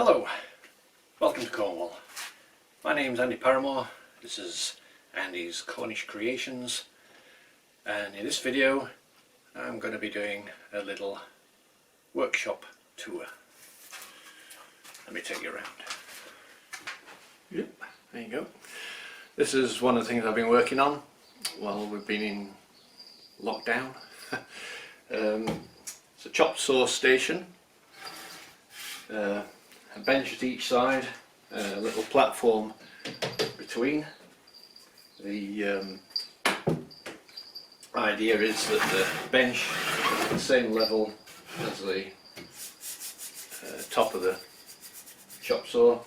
Hello, welcome to Cornwall. My name's Andy Paramore, this is Andy's Cornish Creations, and in this video I'm going to be doing a little workshop tour. Let me take you around. Yep, there you go. This is one of the things I've been working on while we've been in lockdown. It's a chop saw station. A bench at each side, a little platform between. The idea is that the bench is at the same level as the top of the chop saw,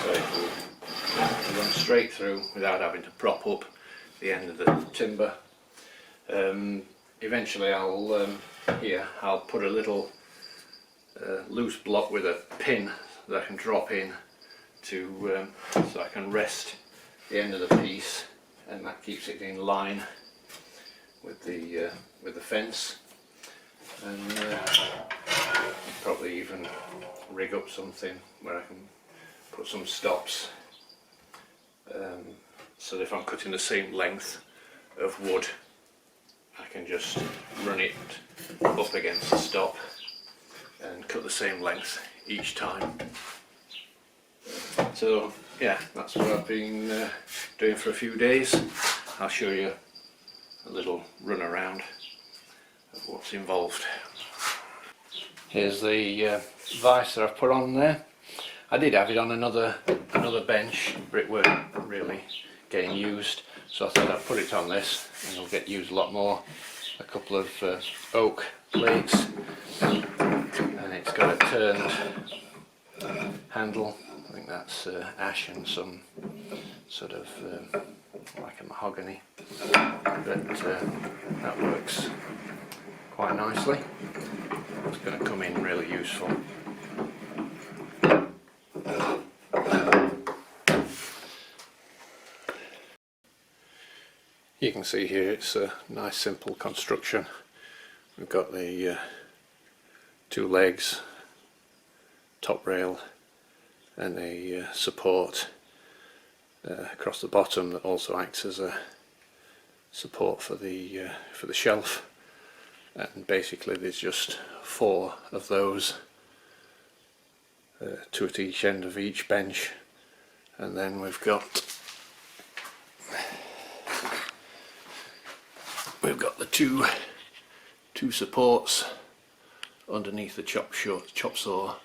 so it will run straight through without having to prop up the end of the timber. Eventually I'll put a little loose block with a pin that I can drop in to so I can rest the end of the piece, and that keeps it in line with the fence, and probably even rig up something where I can put some stops, so that if I'm cutting the same length of wood I can just run it up against the stop and cut the same length each time. So yeah, that's what I've been doing for a few days. I'll show you a little run around of what's involved. Here's the vice that I've put on there. I did have it on another bench, but it weren't really getting used, so I thought I'd put it on this and it'll get used a lot more. A couple of oak plates, and it's got a turned handle. I think that's ash and some sort of like a mahogany, but that works quite nicely. It's going to come in really useful. You can see here it's a nice simple construction. We've got the two legs, top rail, and a support across the bottom that also acts as a support for the shelf. And basically there's just four of those, two at each end of each bench, and then we've got the two supports underneath the chop saw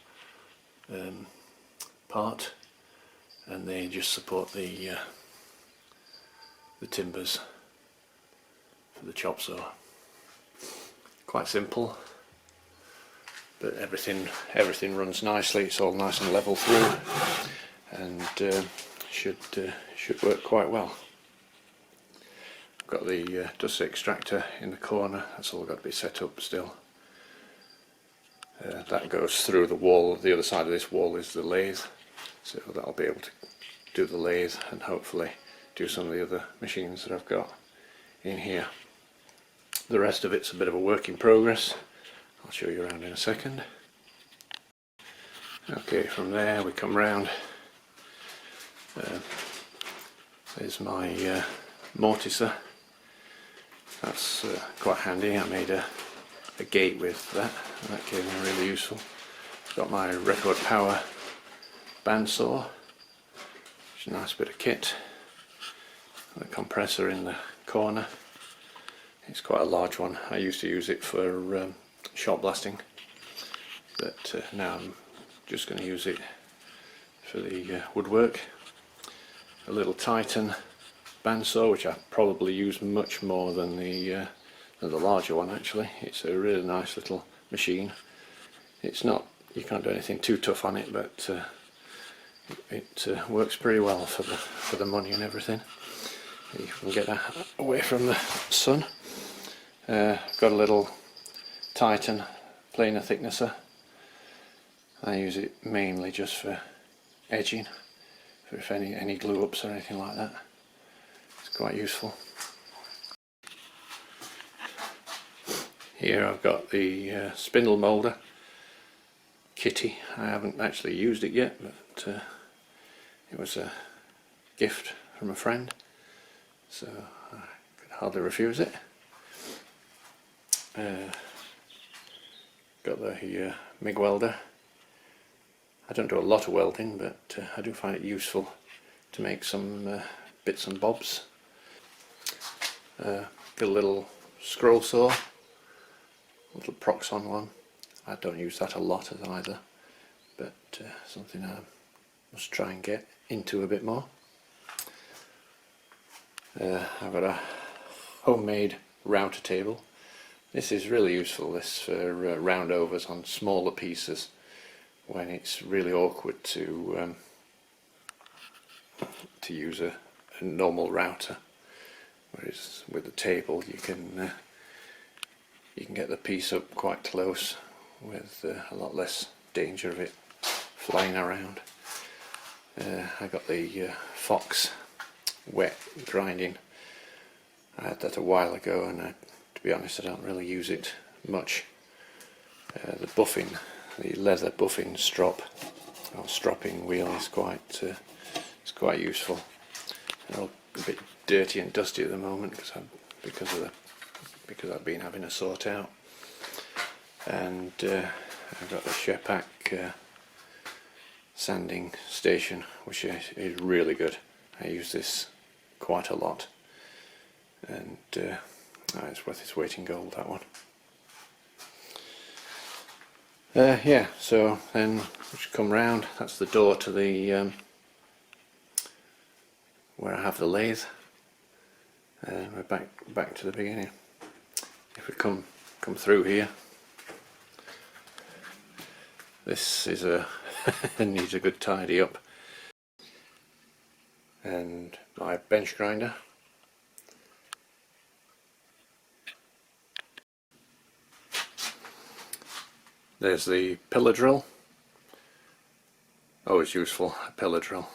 part, and they just support the timbers for the chop saw. Quite simple, but everything runs nicely. It's all nice and level through, and should work quite well. Got the dust extractor in the corner. That's all got to be set up still. That goes through the wall. The other side of this wall is the lathe, so that'll be able to do the lathe and hopefully do some of the other machines that I've got in here. The rest of it's a bit of a work in progress. I'll show you around in a second. Okay, from there we come round. There's my mortiser. That's quite handy. I made a gate with that, and that came in really useful. Got my record power bandsaw, which is a nice bit of kit. The compressor in the corner. It's quite a large one. I used to use it for shot blasting, but now I'm just going to use it for the woodwork. A little Titan bandsaw, which I probably use much more than the larger one. Actually, it's a really nice little machine. It's not, you can't do anything too tough on it, but it works pretty well for the money and everything. You can get that away from the sun. Got a little Titan planer thicknesser. I use it mainly just for edging, for if any glue ups or anything like that. It's quite useful. Here I've got the spindle moulder kitty. I haven't actually used it yet, but it was a gift from a friend, so I could hardly refuse it. Got the MIG welder. I don't do a lot of welding, but I do find it useful to make some bits and bobs. Got a little scroll saw, a little Proxon one. I don't use that a lot as either, but something I must try and get into a bit more. I've got a homemade router table. This is really useful, this for roundovers on smaller pieces when it's really awkward to use a normal router. Whereas with the table you can get the piece up quite close with a lot less danger of it flying around. I got the Fox wet grinding. I had that a while ago, and to be honest, I don't really use it much. The buffing, the leather buffing strop or stropping wheel is quite useful. A bit dirty and dusty at the moment because I've been having a sort out. And I've got the Shepak sanding station, which is really good. I use this quite a lot, and it's worth its weight in gold, that one. Yeah, so then we should come round. That's the door to the where I have the lathe. We're back to the beginning. If we come through here, this is needs a good tidy up. And my bench grinder. There's the pillar drill. Always useful, a pillar drill.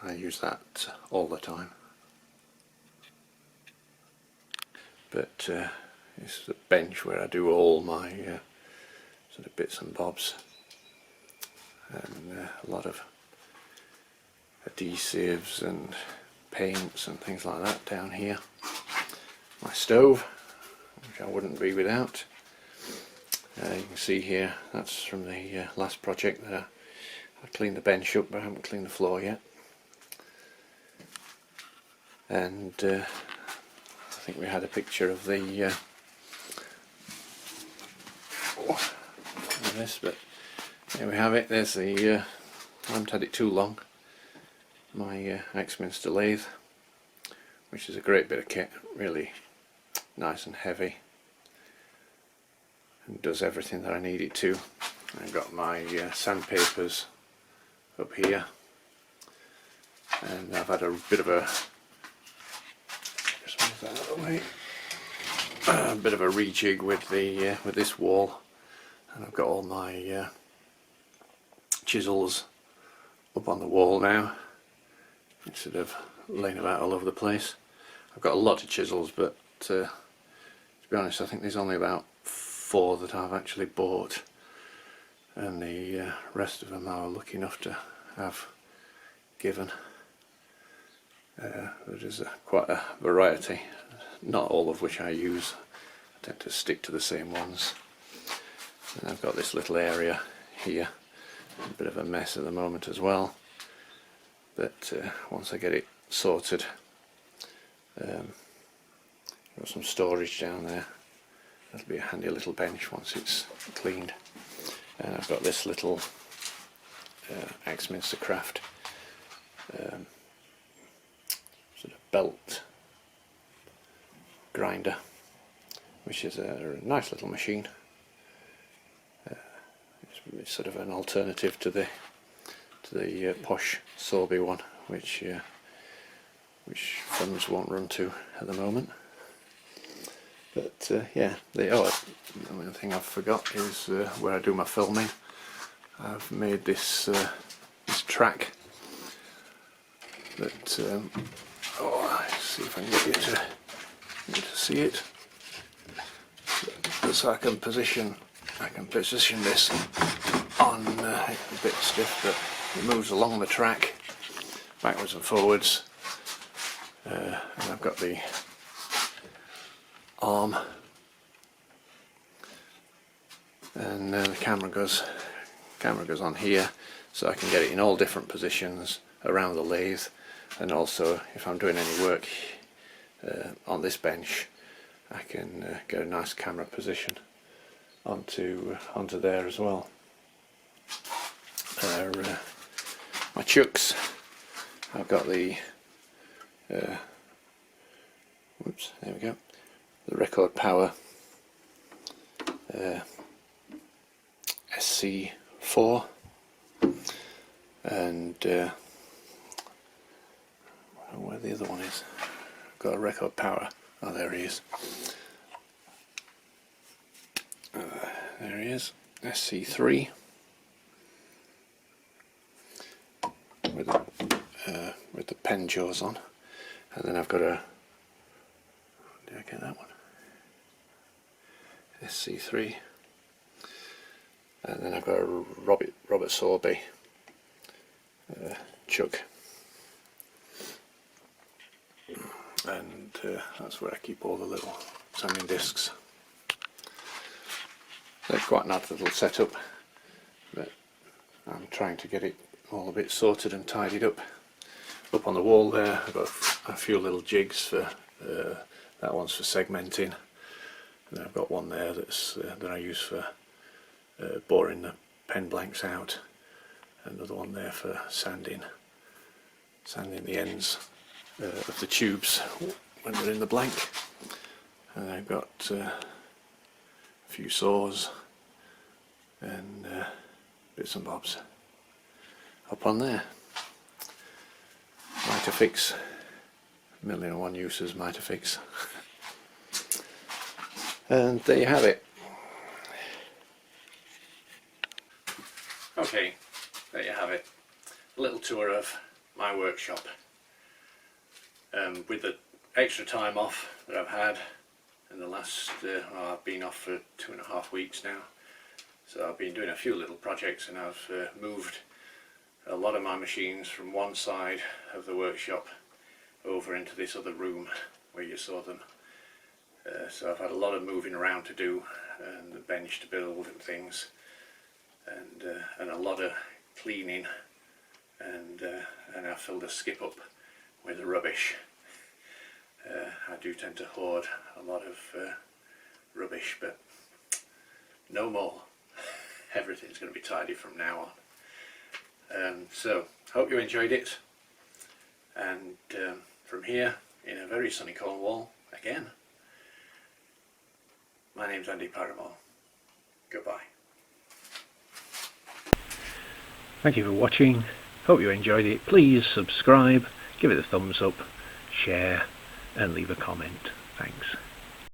I use that all the time. But it's the bench where I do all my sort of bits and bobs, and a lot of adhesives and paints and things like that down here. My stove, which I wouldn't be without. You can see here, that's from the last project that I cleaned the bench up, but I haven't cleaned the floor yet. And I think we had a picture of the this, but here we have it. There's the I haven't had it too long. My Axminster lathe, which is a great bit of kit, really nice and heavy, and does everything that I need it to. I've got my sandpapers up here, and I've had a bit of a that out of the way. A bit of a rejig with the with this wall, and I've got all my chisels up on the wall now instead of laying about all over the place. I've got a lot of chisels, but to be honest, I think there's only about 4 that I've actually bought, and the rest of them I was lucky enough to have given. There's quite a variety, not all of which I use. I tend to stick to the same ones. And I've got this little area here, a bit of a mess at the moment as well, but once I get it sorted, got some storage down there. That'll be a handy little bench once it's cleaned. And I've got this little Axminster Craft sort of belt grinder, which is a nice little machine. It's sort of an alternative to the posh Sorby one, which funds won't run to at the moment. But yeah, the only thing I've forgot is where I do my filming. I've made this this track that let's see if I can get you to see it, so I can position this on a bit stiff, but it moves along the track backwards and forwards, and I've got the arm, and the camera goes on here, so I can get it in all different positions around the lathe. And also, if I'm doing any work on this bench, I can get a nice camera position onto there as well. My chucks, I've got the whoops, there we go, the Record Power SC4, and where the other one is. I've got a Record Power, oh there he is, there he is, SC3 with the pen jaws on, and then I've got a, did I get that one? SC3, and then I've got a Robert Sorby chuck, and that's where I keep all the little sanding discs. They're quite a nice little setup, but I'm trying to get it all a bit sorted and tidied up. Up on the wall there I've got a few little jigs for that one's for segmenting, and I've got one there that's that I use for boring the pen blanks out, another one there for sanding the ends of the tubes when they're in the blank, and I've got a few saws and bits and bobs up on there. Mitafix, 1,000,001 uses Mitafix. And there you have it. Okay, there you have it. A little tour of my workshop. With the extra time off that I've had in the last, well, I've been off for 2.5 weeks now. So I've been doing a few little projects, and I've moved a lot of my machines from one side of the workshop over into this other room where you saw them. So I've had a lot of moving around to do, and the bench to build and things, and a lot of cleaning, and I filled a skip up with rubbish. I do tend to hoard a lot of rubbish, but no more. Everything's going to be tidy from now on. So hope you enjoyed it, and from here in a very sunny Cornwall again, my name's Andy Paramore. Goodbye. Thank you for watching. Hope you enjoyed it. Please subscribe, give it a thumbs up, share and leave a comment. Thanks.